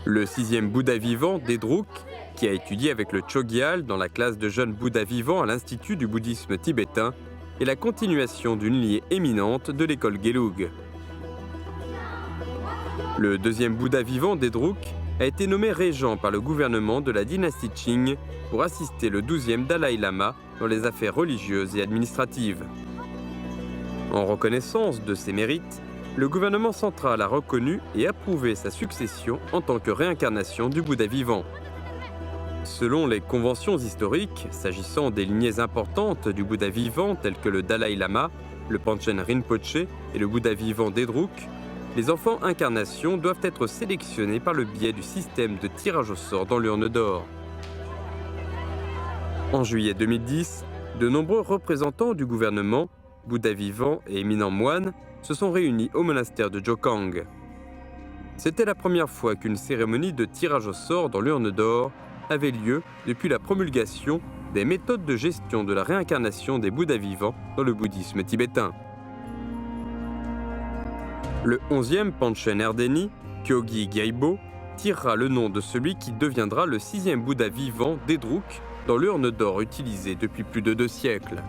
Le sixième Bouddha vivant, Dédruk, qui a étudié avec le Chogyal dans la classe de jeunes Bouddhas vivants à l'Institut du bouddhisme tibétain, est la continuation d'une lignée éminente de l'école Gelug. Le deuxième Bouddha vivant, Dédruk, a été nommé régent par le gouvernement de la dynastie Qing pour assister le 12e Dalai Lama dans les affaires religieuses et administratives. En reconnaissance de ses mérites, le gouvernement central a reconnu et approuvé sa succession en tant que réincarnation du Bouddha vivant. Selon les conventions historiques, s'agissant des lignées importantes du Bouddha vivant telles que le Dalai Lama, le Panchen Rinpoche et le Bouddha vivant Dédruk, les enfants incarnations doivent être sélectionnés par le biais du système de tirage au sort dans l'urne d'or. En juillet 2010, de nombreux représentants du gouvernement, Bouddha vivants et éminents moines, se sont réunis au monastère de Jokang. C'était la première fois qu'une cérémonie de tirage au sort dans l'urne d'or avait lieu depuis la promulgation des méthodes de gestion de la réincarnation des Bouddhas vivants dans le bouddhisme tibétain. Le 11e Panchen Erdeni, Kyogi Gyalpo, tirera le nom de celui qui deviendra le 6e Bouddha vivant Dédruk dans l'urne d'or utilisée depuis plus de 2 siècles.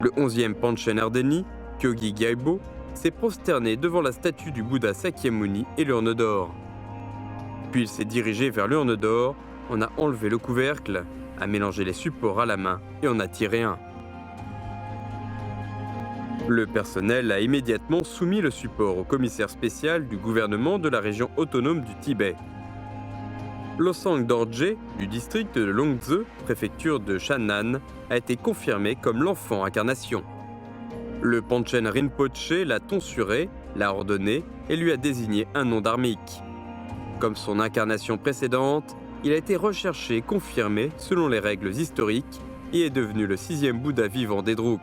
Le 11e Panchen Erdeni, Kyogi Gyalpo, s'est prosterné devant la statue du Bouddha Sakyamuni et l'urne d'or. Puis il s'est dirigé vers l'urne d'or, en a enlevé le couvercle, a mélangé les supports à la main et en a tiré un. Le personnel a immédiatement soumis le support au commissaire spécial du gouvernement de la région autonome du Tibet. Losang Dorje, du district de Longzhou, préfecture de Shannan, a été confirmé comme l'enfant incarnation. Le Panchen Rinpoche l'a tonsuré, l'a ordonné et lui a désigné un nom dharmique. Comme son incarnation précédente, il a été recherché et confirmé selon les règles historiques et est devenu le 6e Bouddha vivant Dédruk.